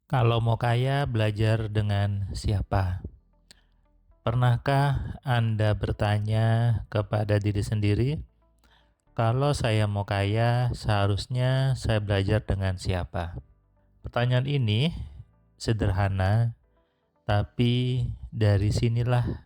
Kalau mau kaya, belajar dengan siapa? Pernahkah Anda bertanya kepada diri sendiri, kalau saya mau kaya, seharusnya saya belajar dengan siapa? Pertanyaan ini sederhana, tapi dari sinilah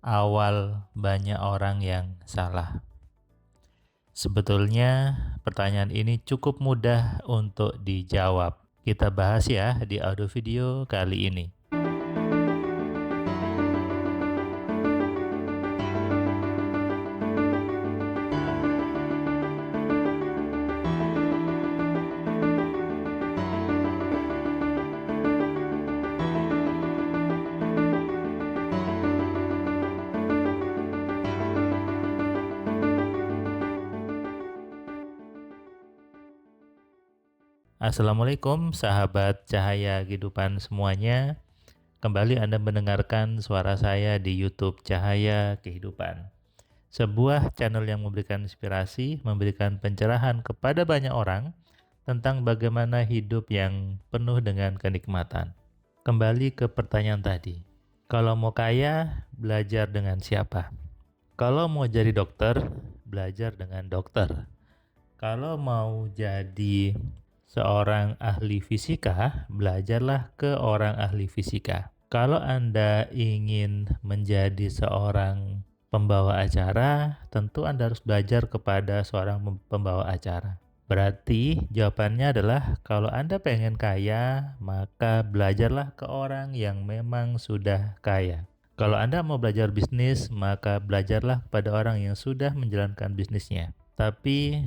awal banyak orang yang salah. Sebetulnya pertanyaan ini cukup mudah untuk dijawab. Kita bahas ya di audio video kali ini. Assalamualaikum sahabat cahaya kehidupan semuanya. Kembali Anda mendengarkan suara saya di YouTube Cahaya Kehidupan. Sebuah channel yang memberikan inspirasi, memberikan pencerahan kepada banyak orang tentang bagaimana hidup yang penuh dengan kenikmatan. Kembali ke pertanyaan tadi. Kalau mau kaya, belajar dengan siapa? Kalau mau jadi dokter, belajar dengan dokter. Kalau mau jadi seorang ahli fisika, belajarlah ke orang ahli fisika. Kalau Anda ingin menjadi seorang pembawa acara, tentu Anda harus belajar kepada seorang pembawa acara. Berarti jawabannya adalah kalau Anda pengen kaya, maka belajarlah ke orang yang memang sudah kaya. Kalau Anda mau belajar bisnis, maka belajarlah kepada orang yang sudah menjalankan bisnisnya. Tapi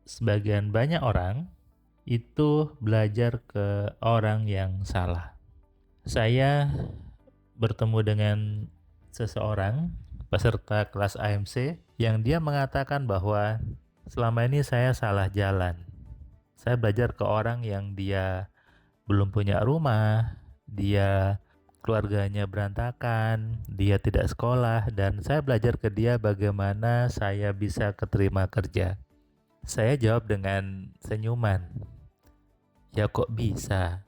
sebagian banyak orang itu belajar ke orang yang salah. Saya bertemu dengan seseorang peserta kelas AMC yang dia mengatakan bahwa selama ini saya salah jalan. Saya belajar ke orang yang dia belum punya rumah, dia keluarganya berantakan, dia tidak sekolah, dan saya belajar ke dia bagaimana saya bisa keterima kerja. Saya jawab dengan senyuman. Ya kok bisa?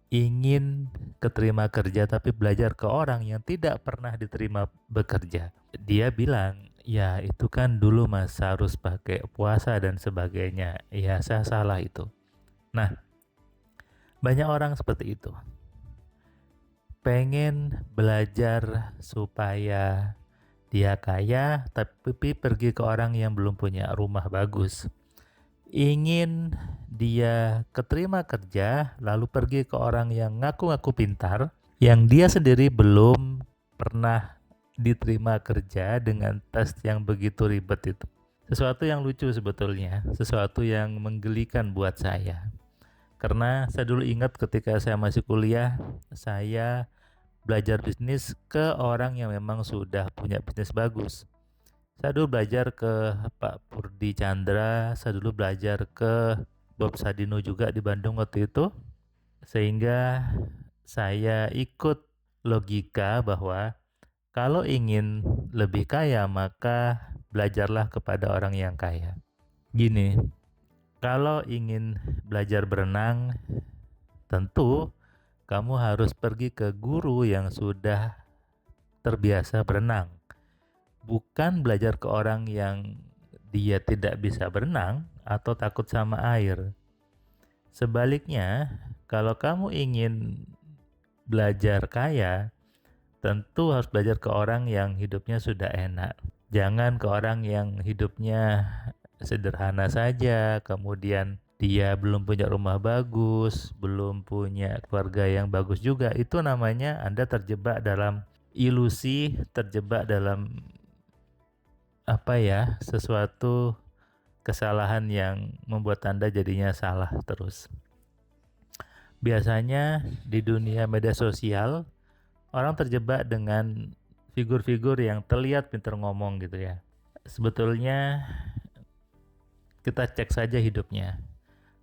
Ingin keterima kerja tapi belajar ke orang yang tidak pernah diterima bekerja. Dia bilang, ya itu kan dulu mas harus pakai puasa dan sebagainya. Ya saya salah itu. Nah, banyak orang seperti itu. Pengen belajar supaya dia kaya tapi pergi ke orang yang belum punya rumah bagus. Ingin dia keterima kerja, lalu pergi ke orang yang ngaku-ngaku pintar, yang dia sendiri belum pernah diterima kerja dengan tes yang begitu ribet itu. Sesuatu yang lucu sebetulnya, sesuatu yang menggelikan buat saya. Karena saya dulu ingat ketika saya masih kuliah, saya belajar bisnis ke orang yang memang sudah punya bisnis bagus. Saya dulu belajar ke Pak Purdi Chandra, saya dulu belajar ke Bob Sadino juga di Bandung waktu itu, sehingga saya ikut logika bahwa kalau ingin lebih kaya maka belajarlah kepada orang yang kaya. Gini, kalau ingin belajar berenang, tentu kamu harus pergi ke guru yang sudah terbiasa berenang. Bukan belajar ke orang yang dia tidak bisa berenang atau takut sama air. Sebaliknya, kalau kamu ingin belajar kaya, tentu harus belajar ke orang yang hidupnya sudah enak. Jangan ke orang yang hidupnya sederhana saja, kemudian dia belum punya rumah bagus, belum punya keluarga yang bagus juga. Itu namanya Anda terjebak dalam ilusi, terjebak dalam sesuatu kesalahan yang membuat Anda jadinya salah terus. Biasanya di dunia media sosial, orang terjebak dengan figur-figur yang terlihat pintar ngomong gitu ya. Sebetulnya kita cek saja hidupnya.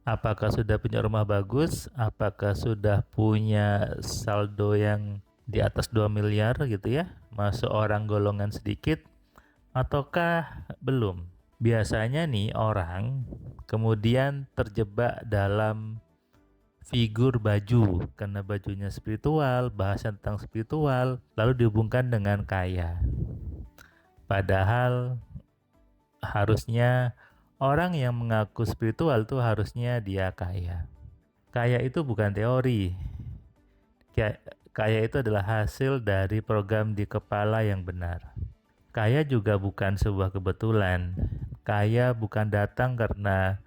Apakah sudah punya rumah bagus? Apakah sudah punya saldo yang di atas 2 miliar gitu ya? Masuk orang golongan sedikit? Ataukah belum? Biasanya nih orang kemudian terjebak dalam figur baju, karena bajunya spiritual, bahasa tentang spiritual, lalu dihubungkan dengan kaya. Padahal harusnya orang yang mengaku spiritual tuh harusnya dia kaya. Kaya itu bukan teori. Kaya itu adalah hasil dari program di kepala yang benar. Kaya juga bukan sebuah kebetulan. Kaya bukan datang karena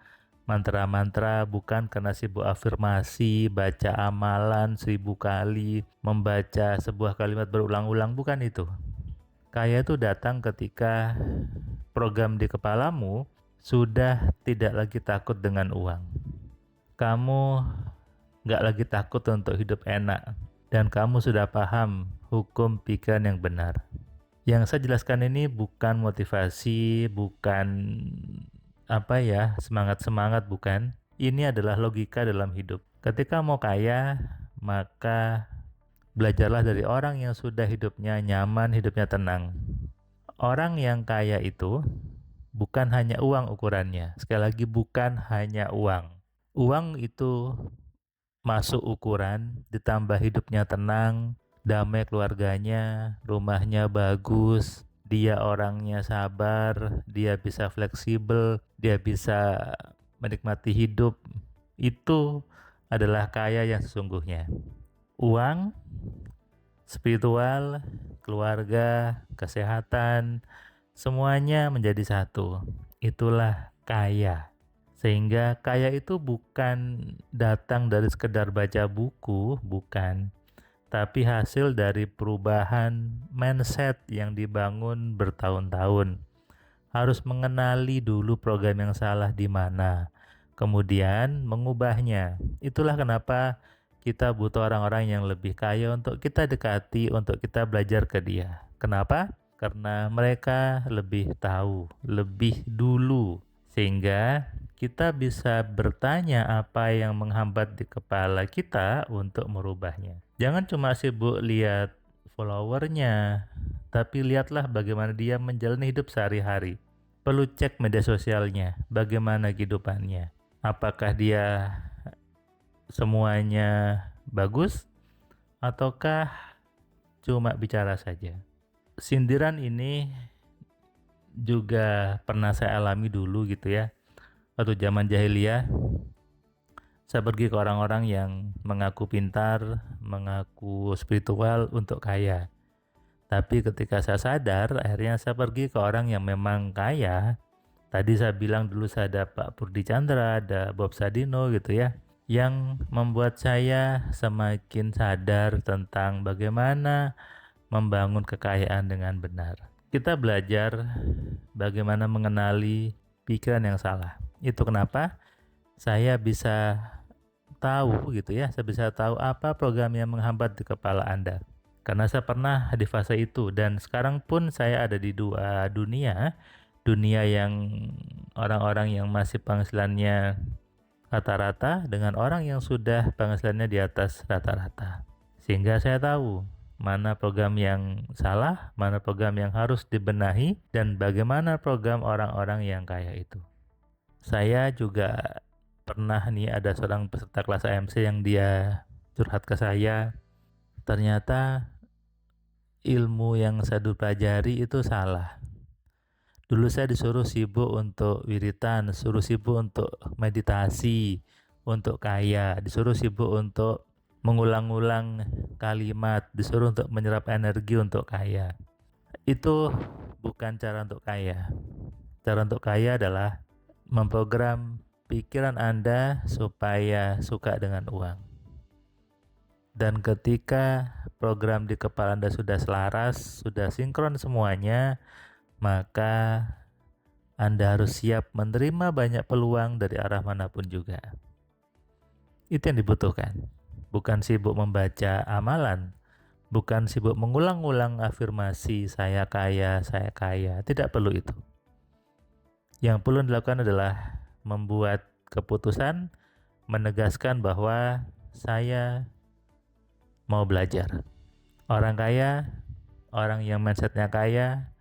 mantra-mantra, bukan karena sibuk afirmasi, baca amalan 1000 kali, membaca sebuah kalimat berulang-ulang, bukan itu. Kaya itu datang ketika program di kepalamu sudah tidak lagi takut dengan uang. Kamu nggak lagi takut untuk hidup enak, dan kamu sudah paham hukum pikiran yang benar. Yang saya jelaskan ini bukan motivasi, bukan semangat-semangat, bukan. Ini adalah logika dalam hidup. Ketika mau kaya, maka belajarlah dari orang yang sudah hidupnya nyaman, hidupnya tenang. Orang yang kaya itu bukan hanya uang ukurannya. Sekali lagi, bukan hanya uang. Uang itu masuk ukuran, ditambah hidupnya tenang, damai keluarganya, rumahnya bagus, dia orangnya sabar, dia bisa fleksibel, dia bisa menikmati hidup. Itu adalah kaya yang sesungguhnya. Uang, spiritual, keluarga, kesehatan, semuanya menjadi satu. Itulah kaya. Sehingga kaya itu bukan datang dari sekedar baca buku, bukan. Tapi hasil dari perubahan mindset yang dibangun bertahun-tahun. Harus mengenali dulu program yang salah di mana, kemudian mengubahnya. Itulah kenapa kita butuh orang-orang yang lebih kaya untuk kita dekati, untuk kita belajar ke dia. Kenapa? Karena mereka lebih tahu, lebih dulu, sehingga kita bisa bertanya apa yang menghambat di kepala kita untuk merubahnya. Jangan cuma sibuk lihat followernya, tapi lihatlah bagaimana dia menjalani hidup sehari-hari. Perlu cek media sosialnya, bagaimana kehidupannya. Apakah dia semuanya bagus, ataukah cuma bicara saja. Sindiran ini juga pernah saya alami dulu gitu ya. Waktu zaman jahiliyah, saya pergi ke orang-orang yang mengaku pintar, mengaku spiritual untuk kaya. Tapi ketika saya sadar, akhirnya saya pergi ke orang yang memang kaya. Tadi saya bilang dulu saya ada Pak Purdi Chandra, ada Bob Sadino gitu ya, yang membuat saya semakin sadar tentang bagaimana membangun kekayaan dengan benar. Kita belajar bagaimana mengenali pikiran yang salah. Itu kenapa saya bisa tahu gitu ya, saya bisa tahu apa program yang menghambat di kepala Anda. Karena saya pernah di fase itu, dan sekarang pun saya ada di dua dunia. Dunia yang orang-orang yang masih penghasilannya rata-rata dengan orang yang sudah penghasilannya di atas rata-rata. Sehingga saya tahu mana program yang salah, mana program yang harus dibenahi, dan bagaimana program orang-orang yang kaya itu. Saya juga pernah nih ada seorang peserta kelas AMC yang dia curhat ke saya, ternyata ilmu yang saya dulu pelajari itu salah. Dulu saya disuruh sibuk untuk wiritan, disuruh sibuk untuk meditasi, untuk kaya, disuruh sibuk untuk mengulang-ulang kalimat, disuruh untuk menyerap energi untuk kaya. Itu bukan cara untuk kaya. Cara untuk kaya adalah memprogram pikiran Anda supaya suka dengan uang. Dan ketika program di kepala Anda sudah selaras, sudah sinkron semuanya, maka Anda harus siap menerima banyak peluang dari arah manapun juga. Itu yang dibutuhkan. Bukan sibuk membaca amalan, bukan sibuk mengulang-ulang afirmasi saya kaya, saya kaya. Tidak perlu itu. Yang perlu dilakukan adalah membuat keputusan, menegaskan bahwa saya mau belajar. Orang kaya, orang yang mindsetnya kaya,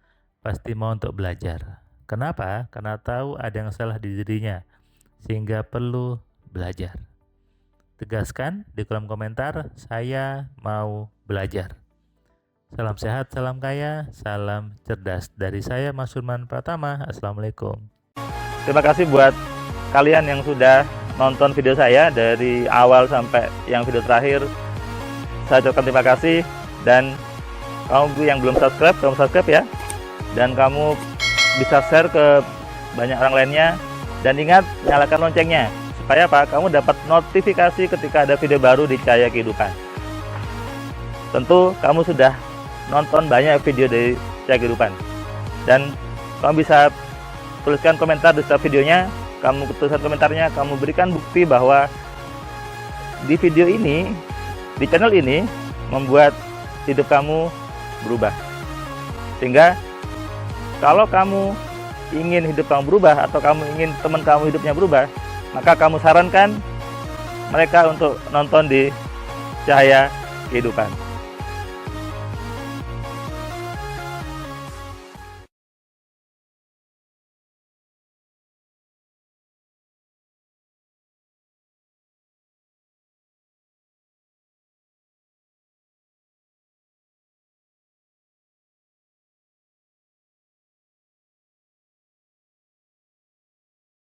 pasti mau untuk belajar. Kenapa? Karena tahu ada yang salah di dirinya, sehingga perlu belajar. tegaskan di kolom komentar, saya mau belajar. Salam sehat, salam kaya, salam cerdas. Dari saya Mas Sulman Pratama. Assalamualaikum. Terima kasih buat kalian yang sudah nonton video saya dari awal sampai yang video terakhir. Saya ucapkan terima kasih, dan kamu yang belum subscribe, kamu subscribe ya. Dan kamu bisa share ke banyak orang lainnya, dan ingat nyalakan loncengnya supaya apa? Kamu dapat notifikasi ketika ada video baru di Cahaya Kehidupan. Tentu kamu sudah nonton banyak video dari Cahaya Kehidupan, dan kamu bisa tuliskan komentar di setiap videonya. Kamu tuliskan komentarnya, kamu berikan bukti bahwa di video ini, di channel ini membuat hidup kamu berubah. Sehingga kalau kamu ingin hidup kamu berubah, atau kamu ingin teman kamu hidupnya berubah, maka kamu sarankan mereka untuk nonton di Cahaya Kehidupan.